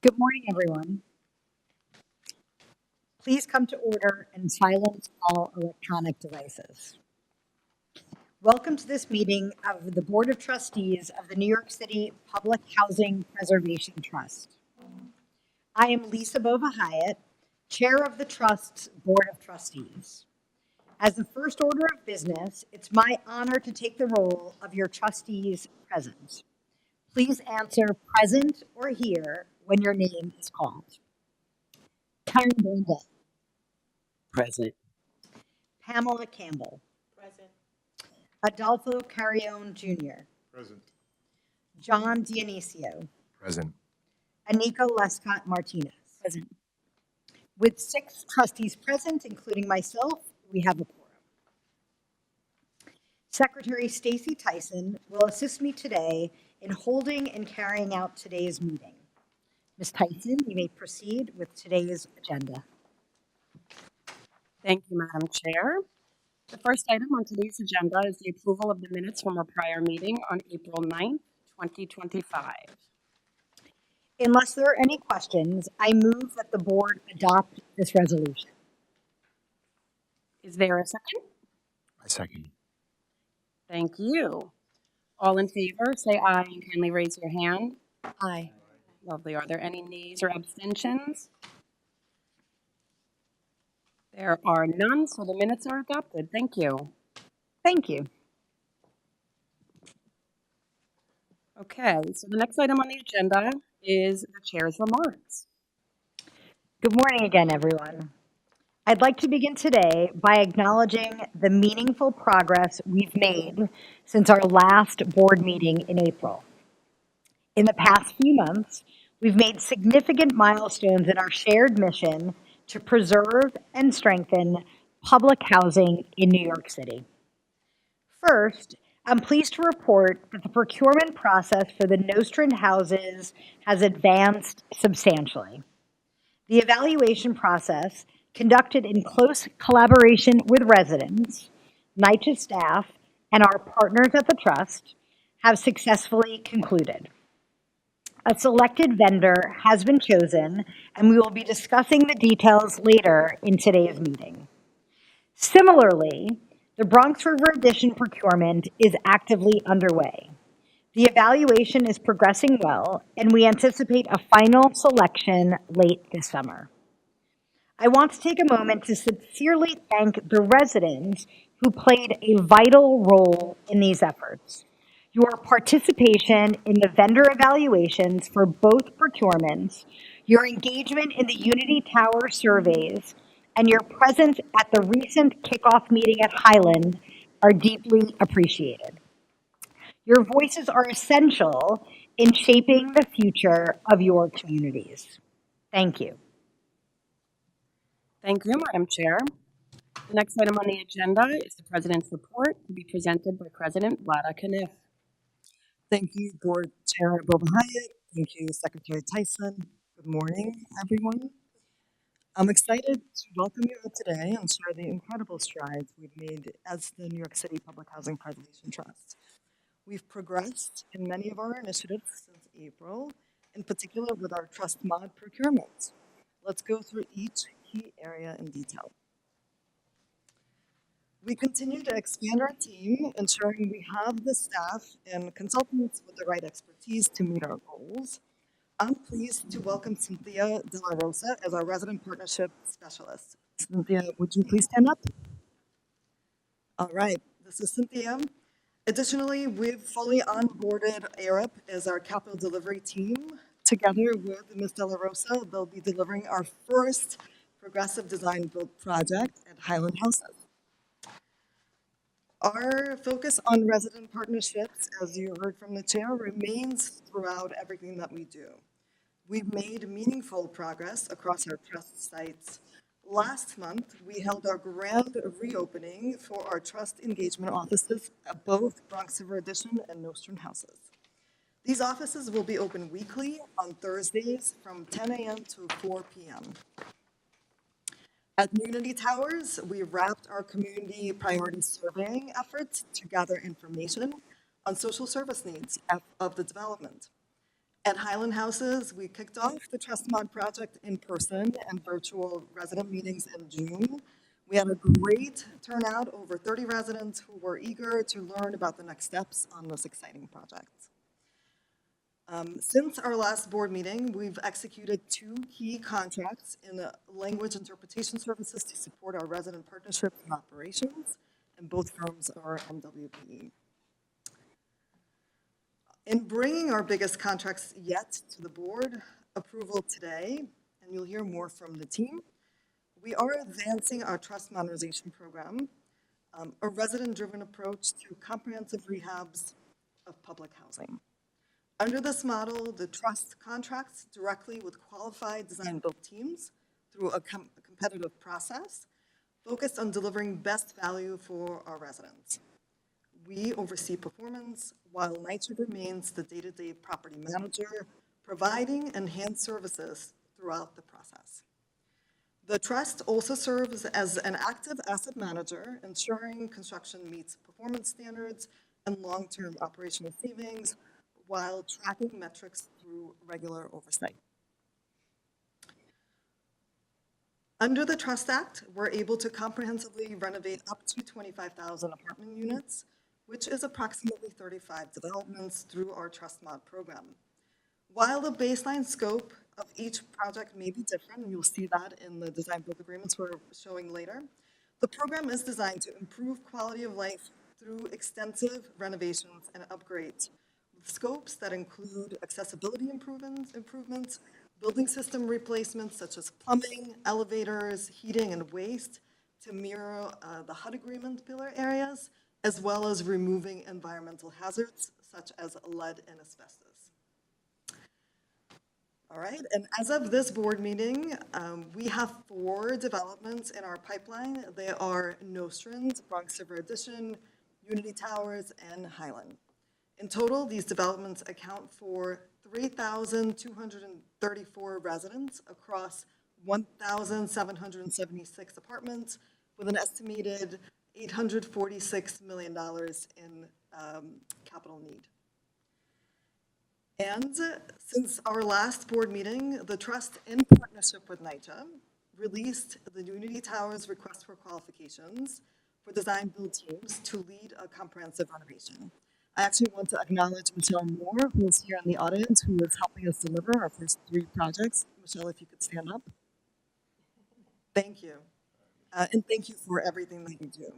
Good morning, everyone. Please come to order and silence all electronic devices. Welcome to this meeting of the Board of Trustees of the New York City Public Housing Preservation Trust. I am Lisa Bova Hyatt, Chair of the Trust's Board of Trustees. As the first order of business, it's my honor to take the role of your trustees present. Please answer present or here when your name is called. Karen Banda. Present. Pamela Campbell. Present. Adolfo Carrion Jr. Present. John Dionisio. Present. Anika Lescott Martinez. Present. With 6 trustees present, including myself, we have a quorum. Secretary Stacy Tyson will assist me today in holding and carrying out today's meeting. Ms. Tyson, you may proceed with today's agenda. Thank you, Madam Chair. The first item on today's agenda is the approval of the minutes from our prior meeting on April 9th, 2025. Unless there are any questions, I move that the board adopt this resolution. Is there a second? I second. Thank you. All in favor, say aye and kindly raise your hand. Aye. Lovely. Are there any nays or abstentions? There are none, so the minutes are adopted. Thank you. Thank you. Okay, so the next item on the agenda is the chair's remarks. Good morning again, everyone. I'd like to begin today by acknowledging the meaningful progress we've made since our last board meeting in April. In the past few months, we've made significant milestones in our shared mission to preserve and strengthen public housing in New York City. First, I'm pleased to report that the procurement process for the Nostrand houses has advanced substantially. The evaluation process, conducted in close collaboration with residents, NYCHA staff, and our partners at the Trust, have successfully concluded. A selected vendor has been chosen, and we will be discussing the details later in today's meeting. Similarly, the Bronx River Addition procurement is actively underway. The evaluation is progressing well, and we anticipate a final selection late this summer. I want to take a moment to sincerely thank the residents who played a vital role in these efforts. Your participation in the vendor evaluations for both procurements, your engagement in the Unity Tower surveys, and your presence at the recent kickoff meeting at Highland are deeply appreciated. Your voices are essential in shaping the future of your communities. Thank you. Thank you, Madam Chair. The next item on the agenda is the President's report to be presented by President Vlada Kniff. Thank you, Board Chair Bova Hyatt. Thank you, Secretary Tyson. Good morning, everyone. I'm excited to welcome you all today and share the incredible strides we've made as the New York City Public Housing Preservation Trust. We've progressed in many of our initiatives since April, in particular with our Trust Mod procurement. Let's go through each key area in detail. We continue to expand our team, ensuring we have the staff and consultants with the right expertise to meet our goals. I'm pleased to welcome Cynthia De La Rosa as our Resident Partnership Specialist. Cynthia, would you please stand up? All right, this is Cynthia. Additionally, we've fully onboarded ARIP as our capital delivery team. Together with Ms. De La Rosa, they'll be delivering our first progressive design build project at Highland Houses. Our focus on resident partnerships, as you heard from the chair, remains throughout everything that we do. We've made meaningful progress across our trust sites. Last month, we held our grand reopening for our trust engagement offices at both Bronx River Addition and Nostrand houses. These offices will be open weekly on Thursdays from 10 a.m. to 4 p.m. At Unity Towers, we wrapped our community priority surveying efforts to gather information on social service needs of the development. At Highland Houses, we kicked off the TrustMod project in person and virtual resident meetings in June. We had a great turnout, over 30 residents who were eager to learn about the next steps on this exciting project. Since our last board meeting, we've executed 2 key contracts in language interpretation services to support our resident partnerships and operations, and both firms are MWPE. In bringing our biggest contracts yet to the board approval today, and you'll hear more from the team, we are advancing our trust modernization program, a resident-driven approach to comprehensive rehabs of public housing. Under this model, the trust contracts directly with qualified design-build teams through a competitive process focused on delivering best value for our residents. We oversee performance, while NYCHA remains the day-to-day property manager, providing enhanced services throughout the process. The trust also serves as an active asset manager, ensuring construction meets performance standards and long-term operational savings, while tracking metrics through regular oversight. Under the Trust Act, we're able to comprehensively renovate up to 25,000 apartment units, which is approximately 35 developments through our TrustMod program. While the baseline scope of each project may be different, and you'll see that in the design-build agreements we're showing later, the program is designed to improve quality of life through extensive renovations and upgrades, with scopes that include accessibility improvements, building system replacements such as plumbing, elevators, heating, and waste to mirror the HUD agreement pillar areas, as well as removing environmental hazards such as lead and asbestos. All right, and as of this board meeting, we have 4 developments in our pipeline. They are Nostrand, Bronx River Addition, Unity Towers, and Highland. In total, these developments account for 3,234 residents across 1,776 apartments with an estimated $846 million in capital need. And since our last board meeting, the Trust, in partnership with NYCHA, released the Unity Towers request for qualifications for design-build teams to lead a comprehensive renovation. I actually want to acknowledge Michelle Moore, who is here in the audience, who is helping us deliver our first 3 projects. Michelle, if you could stand up. Thank you. And thank you for everything that you do.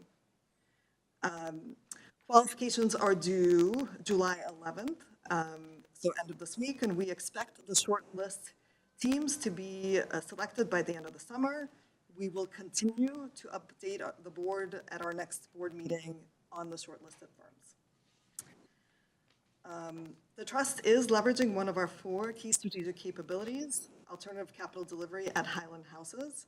Qualifications are due July 11th, so end of this week, and we expect the shortlist teams to be selected by the end of the summer. We will continue to update the board at our next board meeting on the shortlisted firms. The Trust is leveraging one of our 4 key strategic capabilities, alternative capital delivery at Highland Houses.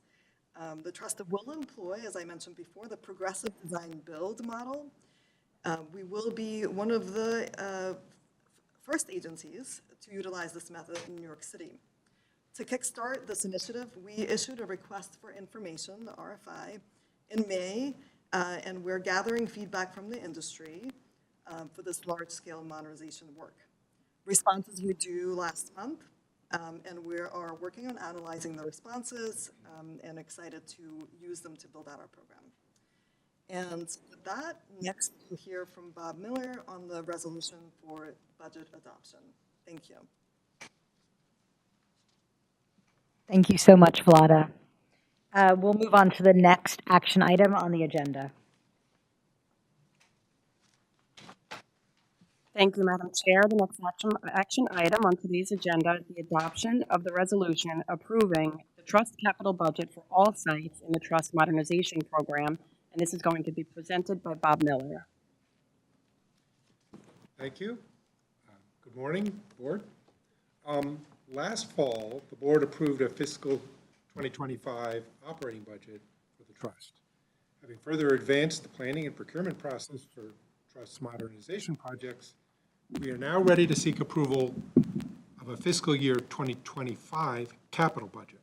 The Trust will employ, as I mentioned before, the progressive design-build model. We will be one of the first agencies to utilize this method in New York City. To kickstart this initiative, we issued a request for information, the RFI, in May, and we're gathering feedback from the industry for this large-scale modernization work. Responses were due last month, and we are working on analyzing the responses and excited to use them to build out our program. And with that, next we'll hear from Bob Miller on the resolution for budget adoption. Thank you. Thank you so much, Vlada. We'll move on to the next action item on the agenda. Thank you, Madam Chair. The next action item on today's agenda is the adoption of the resolution approving the Trust capital budget for all sites in the Trust Modernization Program, and this is going to be presented by Bob Miller. Thank you. Good morning, Board. Last fall, the Board approved a fiscal 2025 operating budget for the Trust. Having further advanced the planning and procurement process for Trust modernization projects, we are now ready to seek approval of a fiscal year 2025 capital budget.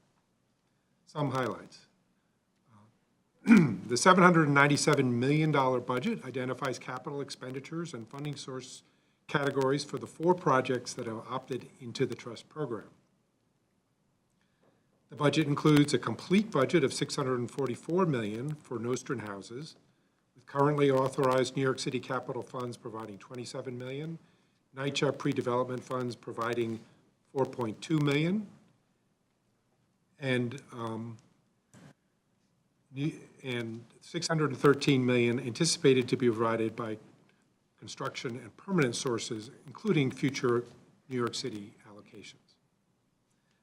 Some highlights. The $797 million budget identifies capital expenditures and funding source categories for the 4 projects that have opted into the trust program. The budget includes a complete budget of $644 million for Nostrand houses, with currently authorized New York City capital funds providing $27 million, NYCHA pre-development funds providing $4.2 million, and $613 million anticipated to be provided by construction and permanent sources, including future New York City allocations.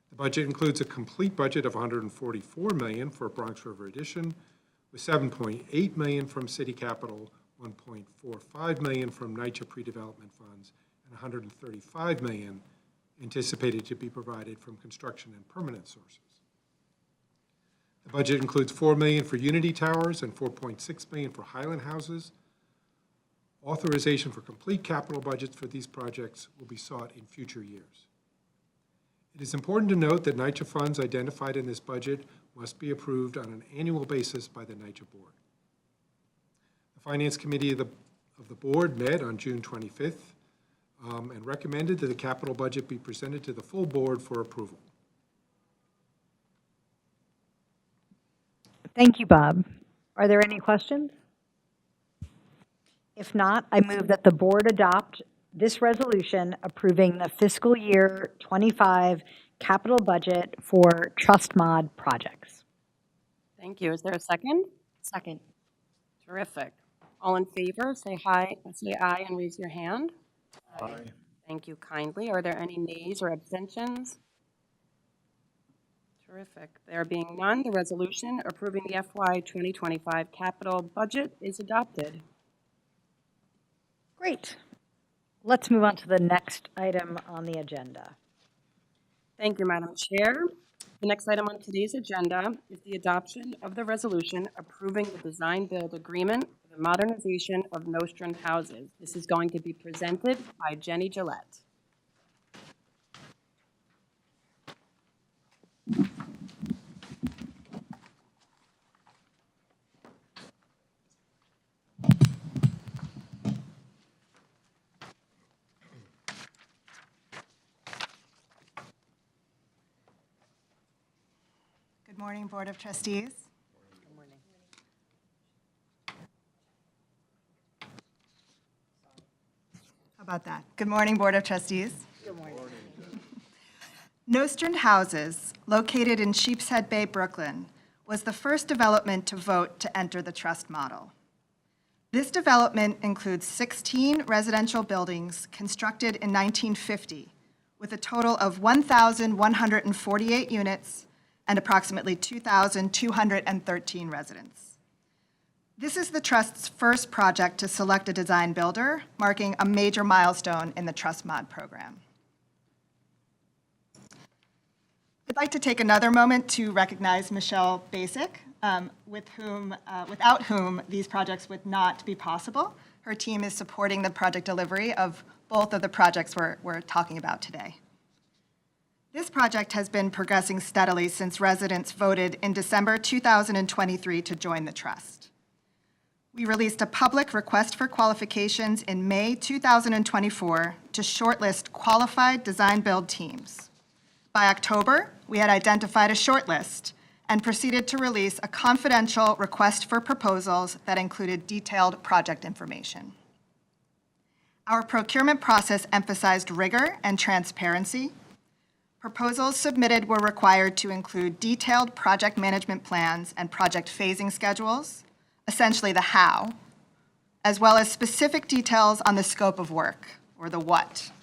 The budget includes a complete budget of $144 million for Bronx River Addition, with $7.8 million from City Capital, $1.45 million from NYCHA pre-development funds, and $135 million anticipated to be provided from construction and permanent sources. The budget includes $4 million for Unity Towers and $4.6 million for Highland Houses. Authorization for complete capital budgets for these projects will be sought in future years. It is important to note that NYCHA funds identified in this budget must be approved on an annual basis by the NYCHA board. The Finance Committee of the board met on June 25th and recommended that the capital budget be presented to the full board for approval. Thank you, Bob. Are there any questions? If not, I move that the board adopt this resolution approving the fiscal year 25 capital budget for Trust Mod projects. Thank you. Is there a second? Second. Terrific. All in favor, say aye and raise your hand. Aye. Thank you kindly. Are there any nays or abstentions? Terrific. There being none, the resolution approving the FY 2025 capital budget is adopted. Great. Let's move on to the next item on the agenda. Thank you, Madam Chair. The next item on today's agenda is the adoption of the resolution approving the design-build agreement for the modernization of Nostrand houses. This is going to be presented by Jenny Gillette. Good morning, Board of Trustees. Good morning. How about that? Good morning, Board of Trustees. Good morning. Nostrand Houses, located in Sheepshead Bay, Brooklyn, was the first development to vote to enter the trust model. This development includes 16 residential buildings constructed in 1950, with a total of 1,148 units and approximately 2,213 residents. This is the Trust's first project to select a design builder, marking a major milestone in the Trust Mod program. I'd like to take another moment to recognize Michelle Basic, without whom these projects would not be possible. Her team is supporting the project delivery of both of the projects we're talking about today. This project has been progressing steadily since residents voted in December 2023 to join the Trust. We released a public request for qualifications in May 2024 to shortlist qualified design-build teams. By October, we had identified a shortlist and proceeded to release a confidential request for proposals that included detailed project information. Our procurement process emphasized rigor and transparency. Proposals submitted were required to include detailed project management plans and project phasing schedules, essentially the how, as well as specific details on the scope of work, or the what,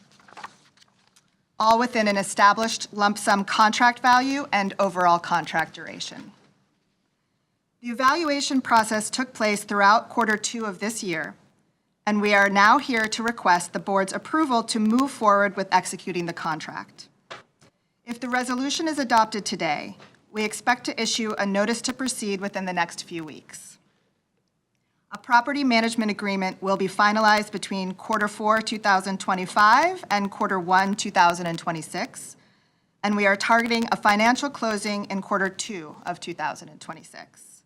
all within an established lump sum contract value and overall contract duration. The evaluation process took place throughout Q2 of this year, and we are now here to request the board's approval to move forward with executing the contract. If the resolution is adopted today, we expect to issue a notice to proceed within the next few weeks. A property management agreement will be finalized between Q4 2025 and Q1 2026, and we are targeting a financial closing in Q2 of 2026.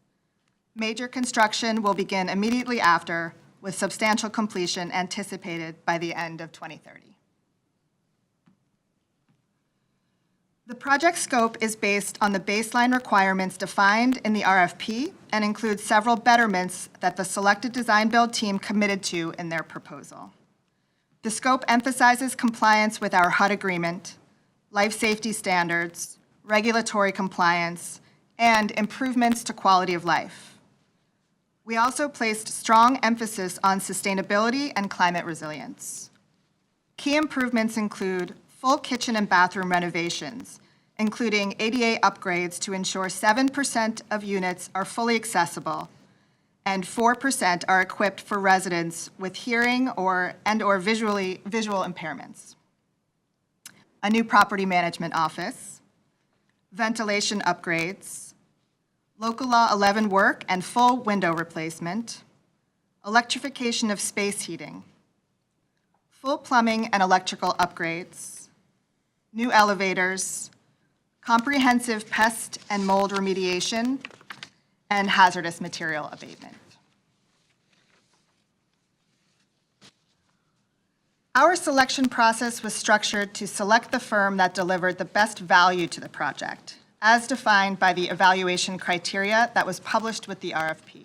Major construction will begin immediately after, with substantial completion anticipated by the end of 2030. The project scope is based on the baseline requirements defined in the RFP and includes several betterments that the selected design-build team committed to in their proposal. The scope emphasizes compliance with our HUD agreement, life safety standards, regulatory compliance, and improvements to quality of life. We also placed strong emphasis on sustainability and climate resilience. Key improvements include full kitchen and bathroom renovations, including ADA upgrades to ensure 7% of units are fully accessible and 4% are equipped for residents with hearing or visual impairments. A new property management office, ventilation upgrades, local law 11 work and full window replacement, electrification of space heating, full plumbing and electrical upgrades, new elevators, comprehensive pest and mold remediation, and hazardous material abatement. Our selection process was structured to select the firm that delivered the best value to the project, as defined by the evaluation criteria that was published with the RFP.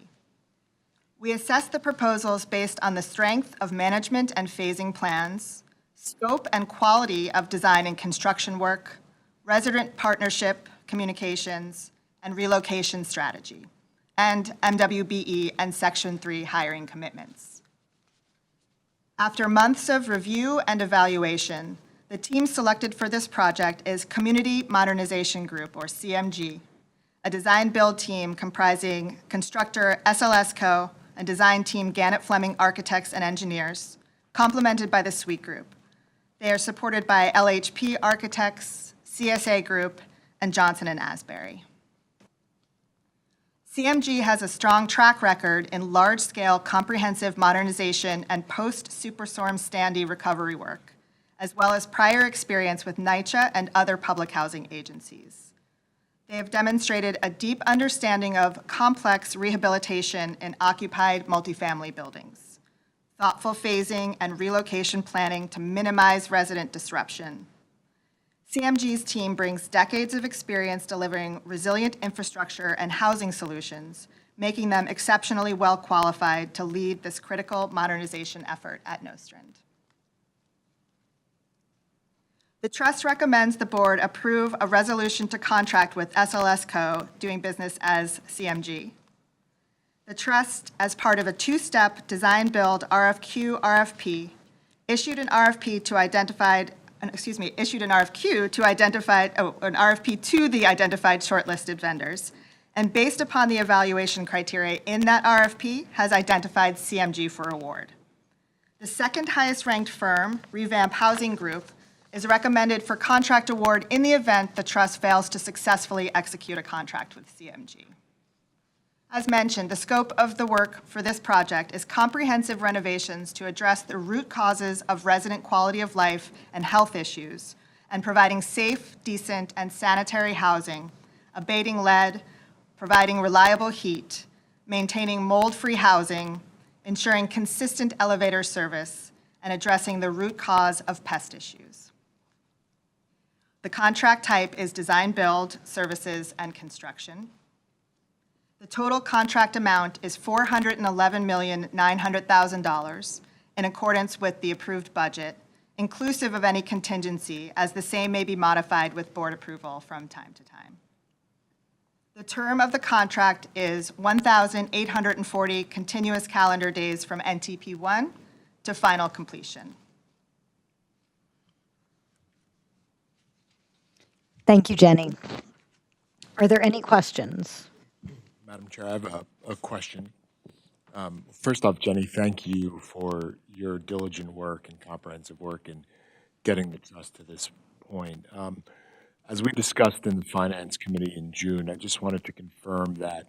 We assessed the proposals based on the strength of management and phasing plans, scope and quality of design and construction work, resident partnership communications, and relocation strategy, and MWBE and Section 3 hiring commitments. After months of review and evaluation, the team selected for this project is Community Modernization Group, or CMG, a design-build team comprising constructor SLS Co. and design team Gannett Fleming Architects and Engineers, complemented by the Sweet Group. They are supported by LHP Architects, CSA Group, and Johnson & Asbury. CMG has a strong track record in large-scale comprehensive modernization and post-Superstorm Sandy recovery work, as well as prior experience with NYCHA and other public housing agencies. They have demonstrated a deep understanding of complex rehabilitation in occupied multifamily buildings, thoughtful phasing and relocation planning to minimize resident disruption. CMG's team brings decades of experience delivering resilient infrastructure and housing solutions, making them exceptionally well qualified to lead this critical modernization effort at Nostrand. The Trust recommends the Board approve a resolution to contract with SLS Co., doing business as CMG. The Trust, as part of a two-step design-build RFQ issued an RFP to the identified shortlisted vendors, and based upon the evaluation criteria in that RFP, has identified CMG for award. The second highest ranked firm, Revamp Housing Group, is recommended for contract award in the event the Trust fails to successfully execute a contract with CMG. As mentioned, the scope of the work for this project is comprehensive renovations to address the root causes of resident quality of life and health issues, and providing safe, decent, and sanitary housing, abating lead, providing reliable heat, maintaining mold-free housing, ensuring consistent elevator service, and addressing the root cause of pest issues. The contract type is design-build, services, and construction. The total contract amount is $411,900,000 in accordance with the approved budget, inclusive of any contingency, as the same may be modified with board approval from time to time. The term of the contract is 1,840 continuous calendar days from NTP 1 to final completion. Thank you, Jenny. Are there any questions? Madam Chair, I have a question. First off, Jenny, thank you for your diligent work and comprehensive work in getting the Trust to this point. As we discussed in the Finance Committee in June, I just wanted to confirm that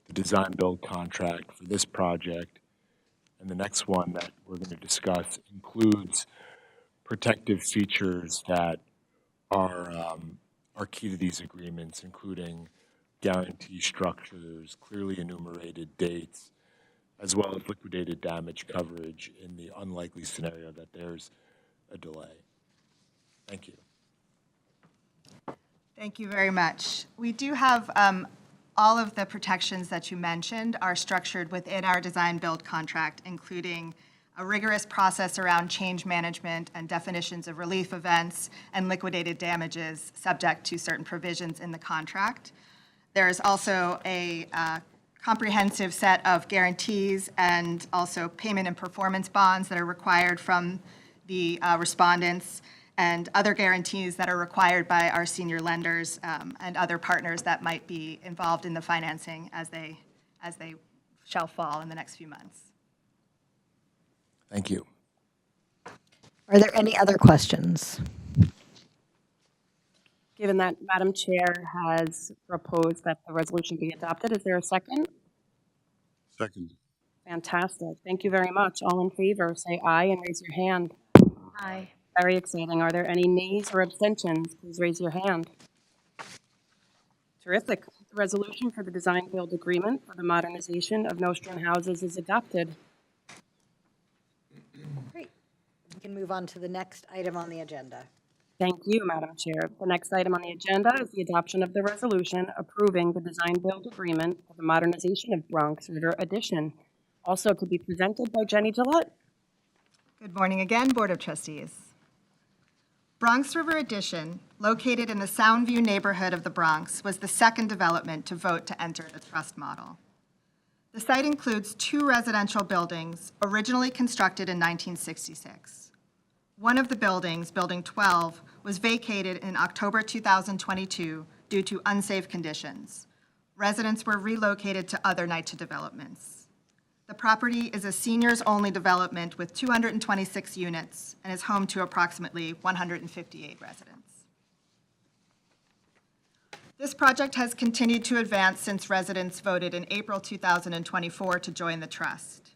the design-build contract for this project and the next one that we're going to discuss includes protective features that are key to these agreements, including guarantee structures, clearly enumerated dates, as well as liquidated damage coverage in the unlikely scenario that there's a delay. Thank you. Thank you very much. We do have all of the protections that you mentioned are structured within our design build contract, including a rigorous process around change management and definitions of relief events and liquidated damages subject to certain provisions in the contract. There is also a comprehensive set of guarantees and also payment and performance bonds that are required from the respondents, and other guarantees that are required by our senior lenders and other partners that might be involved in the financing as they shall fall in the next few months. Thank you. Are there any other questions? Given that Madam Chair has proposed that the resolution be adopted, is there a second? Second. Fantastic. Thank you very much. All in favor, say aye and raise your hand. Aye. Very exciting. Are there any nays or abstentions? Please raise your hand. Terrific. The resolution for the design build agreement for the modernization of Nostrand houses is adopted. Great. We can move on to the next item on the agenda. Thank you, Madam Chair. The next item on the agenda is the adoption of the resolution approving the design build agreement for the modernization of Bronx River Addition, also to be presented by Jenny Gillette. Good morning again, Board of Trustees. Bronx River Addition, located in the Soundview neighborhood of the Bronx, was the second development to vote to enter the trust model. The site includes 2 residential buildings originally constructed in 1966. One of the buildings, Building 12, was vacated in October 2022 due to unsafe conditions. Residents were relocated to other NYCHA developments. The property is a seniors-only development with 226 units and is home to approximately 158 residents. This project has continued to advance since residents voted in April 2024 to join the trust.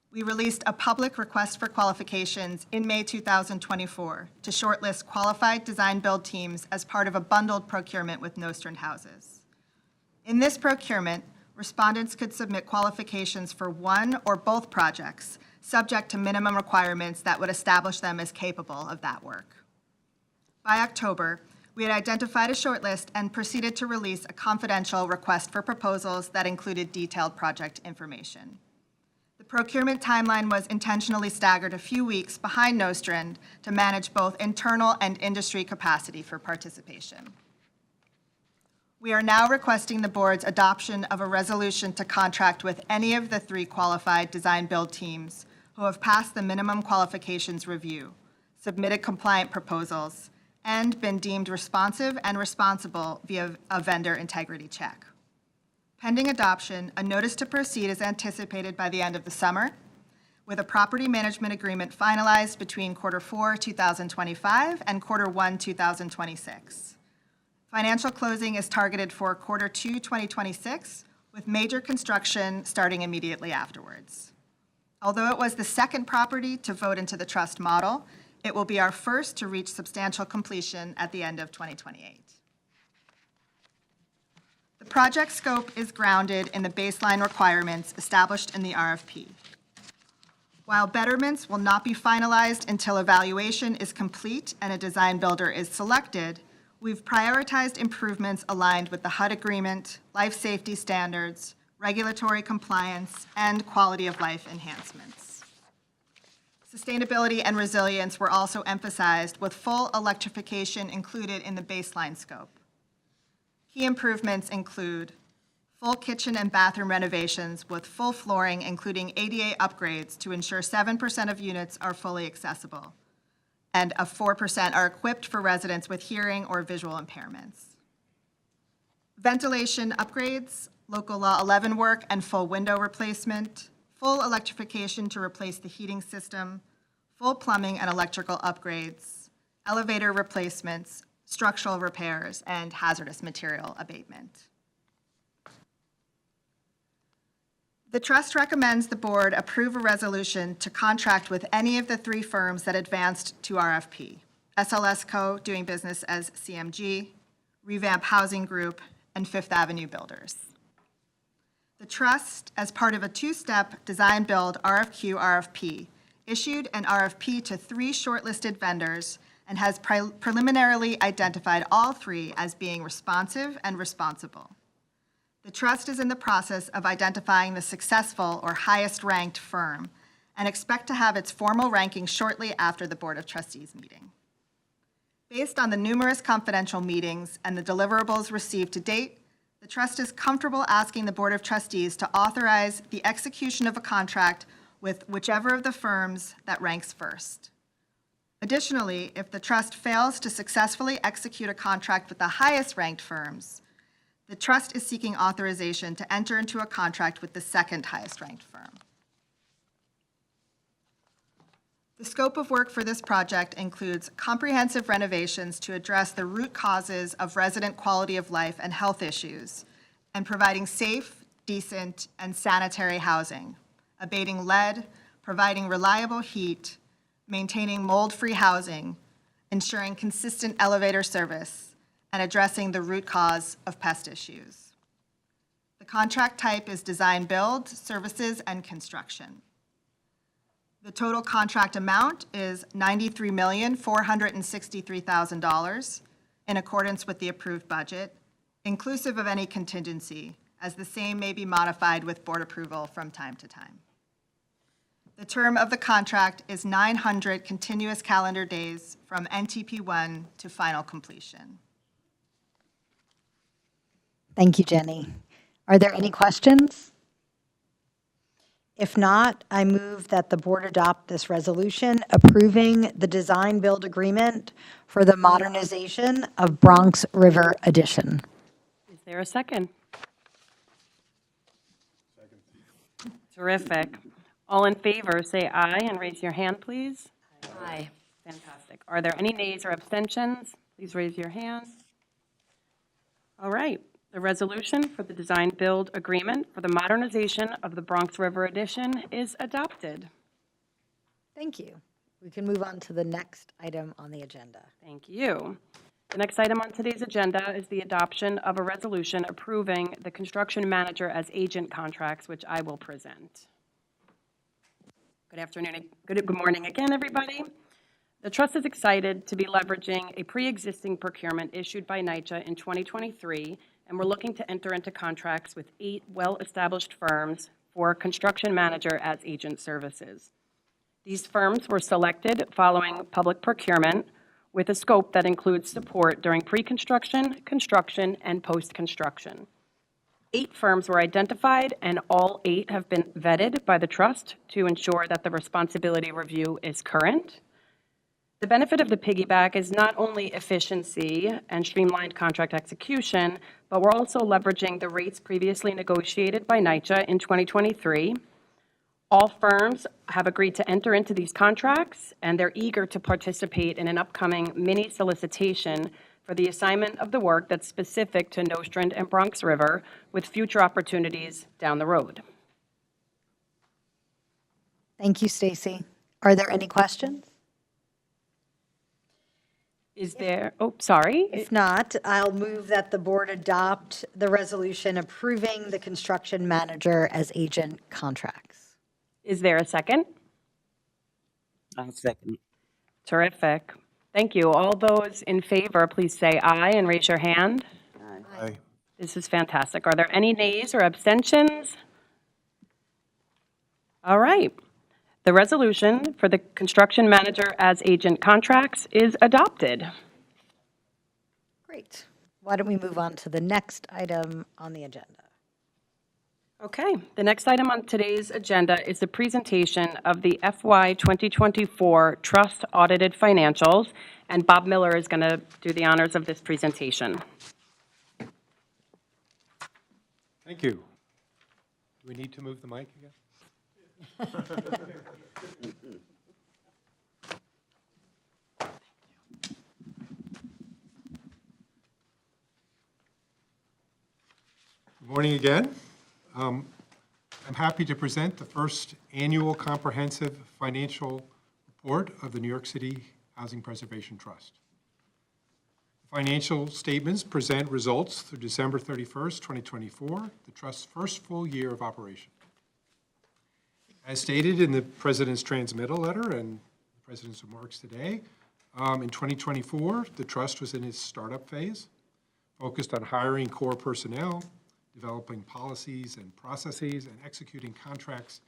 We released a public request for qualifications in May 2024 to shortlist qualified design-build teams as part of a bundled procurement with Nostrand Houses. In this procurement, respondents could submit qualifications for one or both projects, subject to minimum requirements that would establish them as capable of that work. By October, we had identified a shortlist and proceeded to release a confidential request for proposals that included detailed project information. The procurement timeline was intentionally staggered a few weeks behind Nostrand to manage both internal and industry capacity for participation. We are now requesting the board's adoption of a resolution to contract with any of the 3 qualified design-build teams who have passed the minimum qualifications review, submitted compliant proposals, and been deemed responsive and responsible via a vendor integrity check. Pending adoption, a notice to proceed is anticipated by the end of the summer, with a property management agreement finalized between Q4 2025 and Q1 2026. Financial closing is targeted for Q2 2026, with major construction starting immediately afterwards. Although it was the second property to vote into the trust model, it will be our first to reach substantial completion at the end of 2028. The project scope is grounded in the baseline requirements established in the RFP. While betterments will not be finalized until evaluation is complete and a design builder is selected, we've prioritized improvements aligned with the HUD agreement, life safety standards, regulatory compliance, and quality of life enhancements. Sustainability and resilience were also emphasized, with full electrification included in the baseline scope. Key improvements include full kitchen and bathroom renovations with full flooring, including ADA upgrades to ensure 7% of units are fully accessible, and 4% are equipped for residents with hearing or visual impairments. Ventilation upgrades, local law 11 work and full window replacement, full electrification to replace the heating system, full plumbing and electrical upgrades, elevator replacements, structural repairs, and hazardous material abatement. The trust recommends the board approve a resolution to contract with any of the 3 firms that advanced to RFP: SLS Co., doing business as CMG, Revamp Housing Group, and Fifth Avenue Builders. The trust, as part of a two-step design-build RFQ/RFP, issued an RFP to 3 shortlisted vendors and has preliminarily identified all 3 as being responsive and responsible. The trust is in the process of identifying the successful or highest-ranked firm and expect to have its formal ranking shortly after the Board of Trustees meeting. Based on the numerous confidential meetings and the deliverables received to date, the trust is comfortable asking the Board of Trustees to authorize the execution of a contract with whichever of the firms that ranks first. Additionally, if the trust fails to successfully execute a contract with the highest-ranked firms, the trust is seeking authorization to enter into a contract with the second highest-ranked firm. The scope of work for this project includes comprehensive renovations to address the root causes of resident quality of life and health issues, and providing safe, decent, and sanitary housing, abating lead, providing reliable heat, maintaining mold-free housing, ensuring consistent elevator service, and addressing the root cause of pest issues. The contract type is design-build, services, and construction. The total contract amount is $93,463,000 in accordance with the approved budget, inclusive of any contingency, as the same may be modified with board approval from time to time. The term of the contract is 900 continuous calendar days from NTP1 to final completion. Thank you, Jenny. Are there any questions? If not, I move that the board adopt this resolution approving the design-build agreement for the modernization of Bronx River Addition. Is there a second? Terrific. All in favor, say aye and raise your hand, please. Aye. Fantastic. Are there any nays or abstentions? Please raise your hand. All right. The resolution for the design-build agreement for the modernization of the Bronx River Addition is adopted. Thank you. We can move on to the next item on the agenda. Thank you. The next item on today's agenda is the adoption of a resolution approving the construction manager as agent contracts, which I will present. Good afternoon, good morning again, everybody. The trust is excited to be leveraging a pre-existing procurement issued by NYCHA in 2023, and we're looking to enter into contracts with 8 well-established firms for construction manager as agent services. These firms were selected following public procurement with a scope that includes support during pre-construction, construction, and post-construction. 8 firms were identified, and all 8 have been vetted by the trust to ensure that the responsibility review is current. The benefit of the piggyback is not only efficiency and streamlined contract execution, but we're also leveraging the rates previously negotiated by NYCHA in 2023. All firms have agreed to enter into these contracts, and they're eager to participate in an upcoming mini solicitation for the assignment of the work that's specific to Nostrand and Bronx River, with future opportunities down the road. Thank you, Stacy. Are there any questions? Is there, oh, sorry. If not, I'll move that the board adopt the resolution approving the construction manager as agent contracts. Is there a second? I'll second. Terrific. Thank you. All those in favor, please say aye and raise your hand. Aye. This is fantastic. Are there any nays or abstentions? All right. The resolution for the construction manager as agent contracts is adopted. Great. Why don't we move on to the next item on the agenda? Okay, the next item on today's agenda is the presentation of the FY 2024 Trust Audited Financials, and Bob Miller is going to do the honors of this presentation. Thank you. Do we need to move the mic again? Good morning again. I'm happy to present the first annual comprehensive financial report of the New York City Housing Preservation Trust. Financial statements present results through December 31st, 2024, the Trust's first full year of operation. As stated in the President's transmittal letter and the President's remarks today, in 2024, the Trust was in its startup phase, focused on hiring core personnel, developing policies and processes, and executing contracts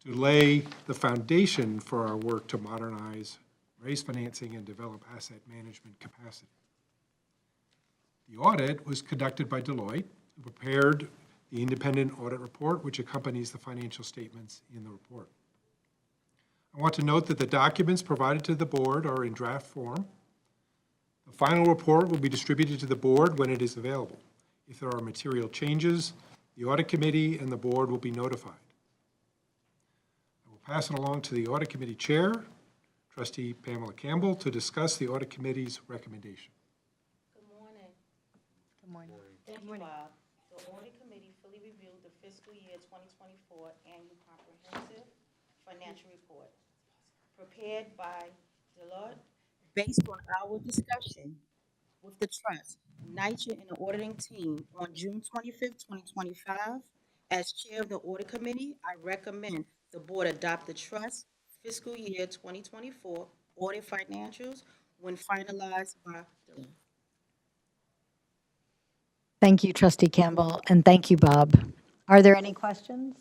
to lay the foundation for our work to modernize, raise financing, and develop asset management capacity. The audit was conducted by Deloitte, who prepared the independent audit report, which accompanies the financial statements in the report. I want to note that the documents provided to the board are in draft form. The final report will be distributed to the board when it is available. If there are material changes, the audit committee and the board will be notified. I will pass it along to the audit committee chair, Trustee Pamela Campbell, to discuss the audit committee's recommendation. Good morning. Good morning. Thank you, Bob. The audit committee fully reviewed the fiscal year 2024 annual comprehensive financial report prepared by Deloitte based on our discussion with the Trust, NYCHA, and the auditing team on June 25th, 2025. As chair of the audit committee, I recommend the board adopt the Trust fiscal year 2024 audit financials when finalized by Deloitte. Thank you, Trustee Campbell, and thank you, Bob. Are there any questions?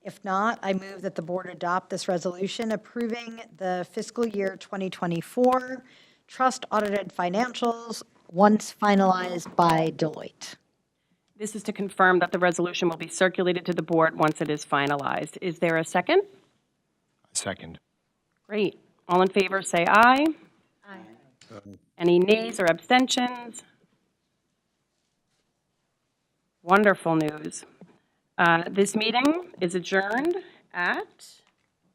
If not, I move that the board adopt this resolution approving the fiscal year 2024 trust audited financials once finalized by Deloitte. This is to confirm that the resolution will be circulated to the board once it is finalized. Is there a second? Second. Great. All in favor, say aye. Aye. Any nays or abstentions? Wonderful news. This meeting is adjourned at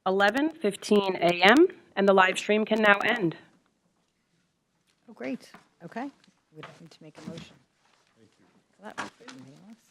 11:15 a.m., and the live stream can now end. Oh, great. Okay. We don't need to make a motion. Thank you. That was good. Anything else?